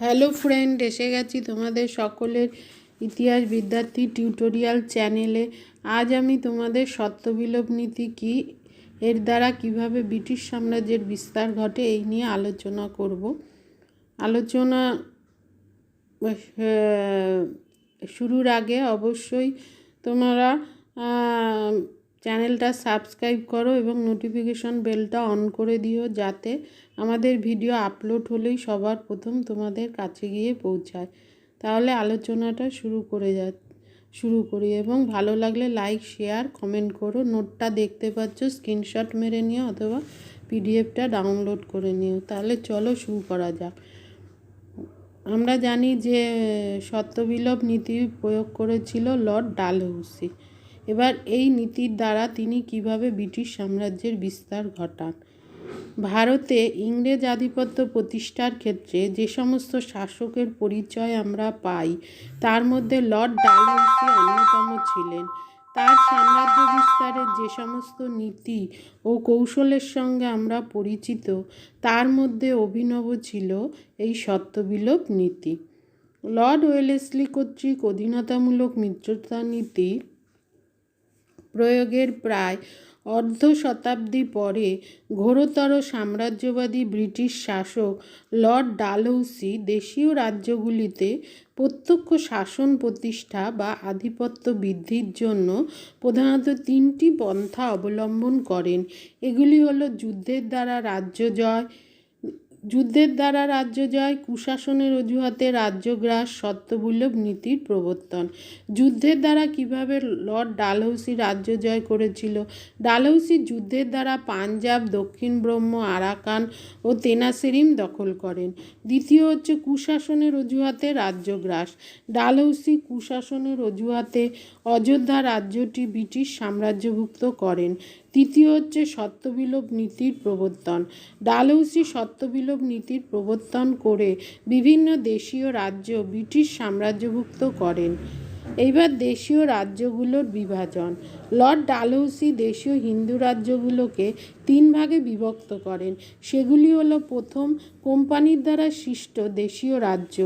Hello friend, এসে গেছি তোমাদের সকলের ইতিহাস বিদ্যার্থী টিউটোরিয়াল চ্যানেলে। আজ আমি তোমাদের সত্যবিলোপ নীতি কী, এর দ্বারা কিভাবে ব্রিটিশ সাম্রাজ্যের বিস্তার ঘটে এই নিয়ে আলোচনা করব। আলোচনা শুরুর আগে অবশ্যই তোমরা চ্যানেলটা সাবস্ক্রাইব করো এবং নোটিফিকেশন বেলটা অন করে দিও, যাতে আমাদের ভিডিও আপলোড হলেই সবার প্রথম তোমাদের কাছে গিয়ে পৌঁছায়। তাহলে আলোচনাটা শুরু করি এবং ভালো লাগলে লাইক, শেয়ার, কমেন্ট করো। নোটটা দেখতে পাচ্ছ, স্ক্রিনশট মেরে নিও অথবা পিডিএফটা ডাউনলোড করে নিও। তাহলে চলো শুরু করা যাক। আমরা জানি যে সত্যবিলোপ নীতি প্রয়োগ করেছিল লর্ড ডালহৌসি। এবার এই নীতির দ্বারা তিনি কিভাবে ব্রিটিশ সাম্রাজ্যের বিস্তার ঘটান। ভারতে ইংরেজ আধিপত্য প্রতিষ্ঠার ক্ষেত্রে যে সমস্ত শাসকের পরিচয় আমরা পাই, তার মধ্যে লর্ড ডালহৌসি অন্যতম ছিলেন। তার সাম্রাজ্য বিস্তারের যে সমস্ত নীতি ও কৌশলের সঙ্গে আমরা পরিচিত, তার মধ্যে অভিনব ছিল এই সত্যবিলোপ নীতি। লর্ড ওয়েলেসলি কর্তৃক অধীনতামূলক মিত্রতা নীতি প্রয়োগের প্রায় অর্ধ শতাব্দী পরে ঘোরতর সাম্রাজ্যবাদী ব্রিটিশ শাসক লর্ড ডালহৌসি দেশীয় রাজ্যগুলিতে প্রত্যক্ষ শাসন প্রতিষ্ঠা বা আধিপত্য বৃদ্ধির জন্য প্রধানত তিনটি পন্থা অবলম্বন করেন। এগুলি হলো যুদ্ধের দ্বারা রাজ্য জয়, কুশাসনের অজুহাতে রাজ্যগ্রাস, সত্যবিলোপ নীতির প্রবর্তন। যুদ্ধের দ্বারা কিভাবে লর্ড ডালহৌসি রাজ্য জয় করেছিল? ডালহৌসি যুদ্ধের দ্বারা পাঞ্জাব, দক্ষিণ ব্রহ্ম, আরাকান ও তেনাসেরিম দখল করেন। দ্বিতীয় হচ্ছে কুশাসনের অজুহাতে রাজ্যগ্রাস। ডালহৌসি কুশাসনের অজুহাতে অযোধ্যা রাজ্যটি ব্রিটিশ সাম্রাজ্যভুক্ত করেন। তৃতীয় হচ্ছে সত্যবিলোপ নীতির প্রবর্তন। ডালহৌসি সত্যবিলোপ নীতির প্রবর্তন করে বিভিন্ন দেশীয় রাজ্য ব্রিটিশ সাম্রাজ্যভুক্ত করেন। এইবার দেশীয় রাজ্যগুলোর বিভাজন। লর্ড ডালহৌসি দেশীয় হিন্দু রাজ্যগুলোকে তিন ভাগে বিভক্ত করেন। সেগুলি হলো: প্রথম, কোম্পানির দ্বারা সৃষ্ট দেশীয় রাজ্য।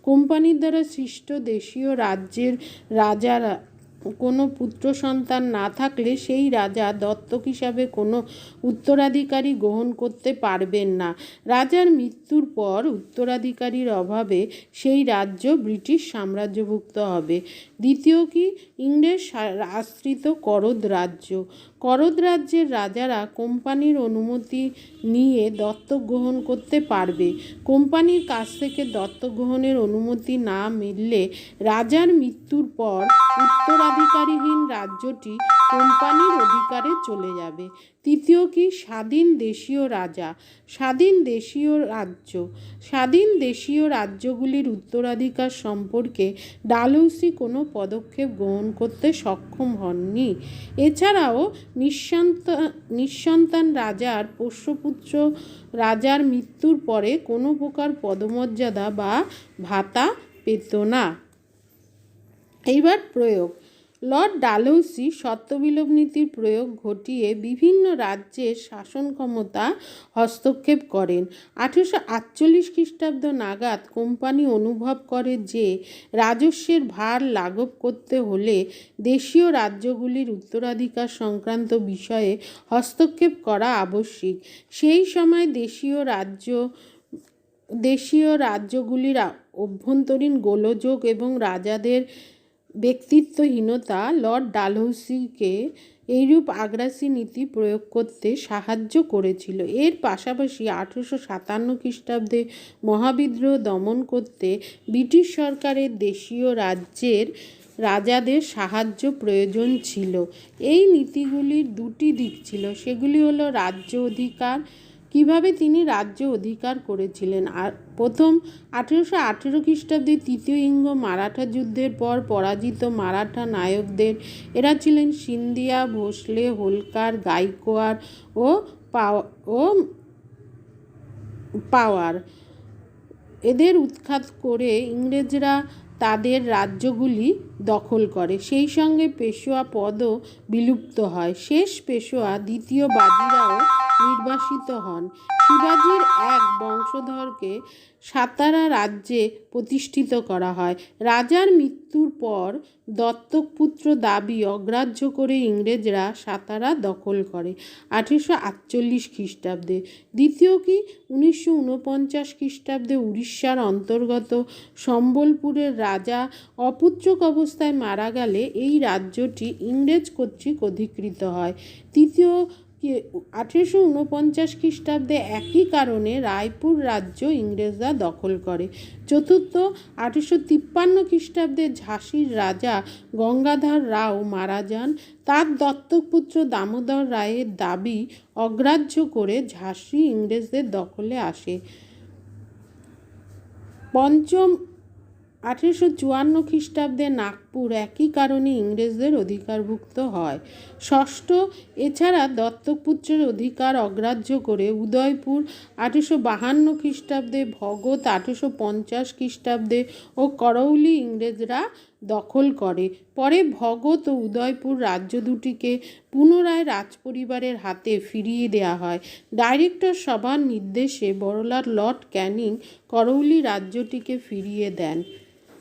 কোম্পানির দ্বারা সৃষ্ট দেশীয় রাজ্যের রাজারা কোনো পুত্র সন্তান না থাকলে সেই রাজা দত্তক হিসাবে কোনো উত্তরাধিকারী গ্রহণ করতে পারবেন না। রাজার মৃত্যুর পর উত্তরাধিকারীর অভাবে সেই রাজ্য ব্রিটিশ সাম্রাজ্যভুক্ত হবে। দ্বিতীয় কি? ইংরেজ আশ্রিত করদ রাজ্য। করদ রাজ্যের রাজারা কোম্পানির অনুমতি নিয়ে দত্তক গ্রহণ করতে পারবে। কোম্পানির কাছ থেকে দত্তক গ্রহণের অনুমতি না মিললে রাজার মৃত্যুর পর উত্তরাধিকারীহীন রাজ্যটি কোম্পানির অধিকারে চলে যাবে। তৃতীয় কি? স্বাধীন দেশীয় রাজা, স্বাধীন দেশীয় রাজ্যগুলির উত্তরাধিকার সম্পর্কে ডালহৌসি কোনো পদক্ষেপ গ্রহণ করতে সক্ষম হননি। এছাড়াও নিঃসন্তান রাজার পোষ্যপুত্র রাজার মৃত্যুর পরে কোনো প্রকার পদমর্যাদা বা ভাতা পেত না। এইবার প্রয়োগ। লর্ড ডালহৌসি সত্যবিলোপ নীতির প্রয়োগ ঘটিয়ে বিভিন্ন রাজ্যের শাসন ক্ষমতা হস্তক্ষেপ করেন। 1848 খ্রিস্টাব্দ নাগাদ কোম্পানি অনুভব করে যে রাজস্বের ভার লাঘব করতে হলে দেশীয় রাজ্যগুলির উত্তরাধিকার সংক্রান্ত বিষয়ে হস্তক্ষেপ করা আবশ্যিক। সেই সময় দেশীয় রাজ্যগুলির অভ্যন্তরীণ গোলযোগ এবং রাজাদের ব্যক্তিত্বহীনতা লর্ড ডালহৌসিকে এইরূপ আগ্রাসী নীতি প্রয়োগ করতে সাহায্য করেছিল। এর পাশাপাশি 1857 খ্রিস্টাব্দে মহাবিদ্রোহ দমন করতে ব্রিটিশ সরকারের দেশীয় রাজাদের সাহায্য প্রয়োজন ছিল। এই নীতিগুলির দুটি দিক ছিল, সেগুলি হলো রাজ্য অধিকার। কিভাবে তিনি রাজ্য অধিকার করেছিলেন? আর প্রথম, 1818 খ্রিস্টাব্দে তৃতীয় ইঙ্গ মারাঠা যুদ্ধের পর পরাজিত মারাঠা নায়কদের, এরা ছিলেন সিন্ধিয়া, ভোসলে, হোলকার, গাইকোয়াড় ও পাওয়ার, এদের উৎখাত করে ইংরেজরা তাদের রাজ্যগুলি দখল করে। সেই সঙ্গে পেশোয়া পদও বিলুপ্ত হয়। শেষ পেশোয়া দ্বিতীয় বাজিরাও নির্বাসিত হন। শিবাজির এক বংশধরকে সাতারা রাজ্যে প্রতিষ্ঠিত করা হয়। রাজার মৃত্যুর পর দত্তক পুত্র দাবি অগ্রাহ্য করে ইংরেজরা সাতারা দখল করে 1848 খ্রিস্টাব্দে। দ্বিতীয় কি 1949 খ্রিস্টাব্দে উড়িষ্যার অন্তর্গত সম্বলপুরের রাজা অপুত্রক অবস্থায় মারা গেলে এই রাজ্যটি ইংরেজ কর্তৃক অধিকৃত হয়। তৃতীয় 1849 খ্রিস্টাব্দে একই কারণে রায়পুর রাজ্য ইংরেজরা দখল করে। চতুর্থ 1853 খ্রিস্টাব্দে ঝাঁসির রাজা গঙ্গাধর রাও মারা যান। তার দত্তক পুত্র দামোদর রায়ের দাবি অগ্রাহ্য করে ঝাঁসি ইংরেজদের দখলে আসে। পঞ্চম 1854 খ্রিস্টাব্দে নাগপুর একই কারণে ইংরেজদের অধিকারভুক্ত হয়। ষষ্ঠ, এছাড়া দত্তক পুত্রের অধিকার অগ্রাহ্য করে উদয়পুর 1852 খ্রিস্টাব্দে, ভগত 1850 খ্রিস্টাব্দে ও করৌলি ইংরেজরা দখল করে। পরে ভগত ও উদয়পুর রাজ্য দুটিকে পুনরায় রাজপরিবারের হাতে ফিরিয়ে দেওয়া হয়। ডাইরেক্টর সভার নির্দেশে বড়লাট লর্ড ক্যানিং করৌলি রাজ্যটিকে ফিরিয়ে দেন।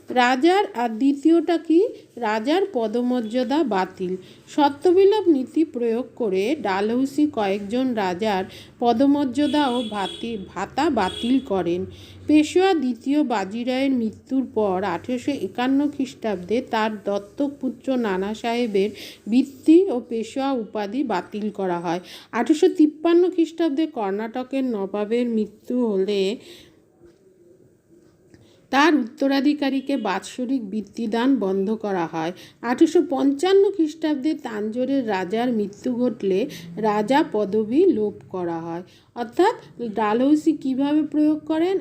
রাজার আর দ্বিতীয়টা কি, রাজার পদমর্যাদা বাতিল। সত্যবিলোপ নীতি প্রয়োগ করে ডালহৌসি কয়েকজন রাজার পদমর্যাদা ও ভাতা বাতিল করেন। পেশোয়া দ্বিতীয় বাজিরায়ের মৃত্যুর পর 1851 খ্রিস্টাব্দে তার দত্তক পুত্র নানা সাহেবের বৃত্তি ও পেশোয়া উপাধি বাতিল করা হয়। 1853 খ্রিস্টাব্দে কর্ণাটকের নবাবের মৃত্যু হলে তার উত্তরাধিকারীকে বাৎসরিক বৃত্তিদান বন্ধ করা হয়। 1855 খ্রিস্টাব্দে তাঞ্জোরের রাজার মৃত্যু ঘটলে রাজা পদবি লোপ করা হয়। অর্থাৎ ডালহৌসি কীভাবে প্রয়োগ করেন?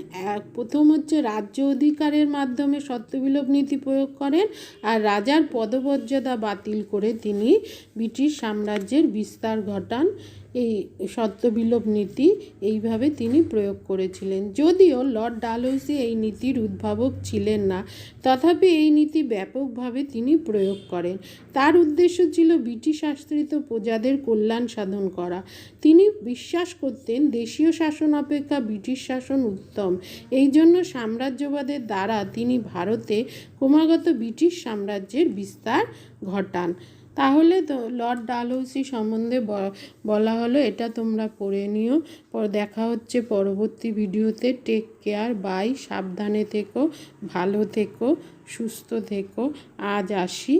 প্রথম হচ্ছে রাজ্য অধিকারের মাধ্যমে সত্যবিলোপ নীতি প্রয়োগ করেন, আর রাজার পদমর্যাদা বাতিল করে তিনি ব্রিটিশ সাম্রাজ্যের বিস্তার ঘটান। এই সত্যবিলোপ নীতি এইভাবে তিনি প্রয়োগ করেছিলেন। যদিও লর্ড ডালহৌসি এই নীতির উদ্ভাবক ছিলেন না, তথাপি এই নীতি ব্যাপকভাবে তিনি প্রয়োগ করেন। তার উদ্দেশ্য ছিল ব্রিটিশ আশ্রিত প্রজাদের কল্যাণ সাধন করা। তিনি বিশ্বাস করতেন দেশীয় শাসন অপেক্ষা ব্রিটিশ শাসন উত্তম। এই জন্য সাম্রাজ্যবাদের দ্বারা তিনি ভারতে ক্রমাগত ব্রিটিশ সাম্রাজ্যের বিস্তার ঘটান। তাহলে তো লর্ড ডালহৌসি সম্বন্ধে বলা হলো, এটা তোমরা পড়ে নিও। দেখা হচ্ছে পরবর্তী ভিডিওতে। Take care, bye. সাবধানে থেকো, ভালো থেকো, সুস্থ থেকো। আজ আসি।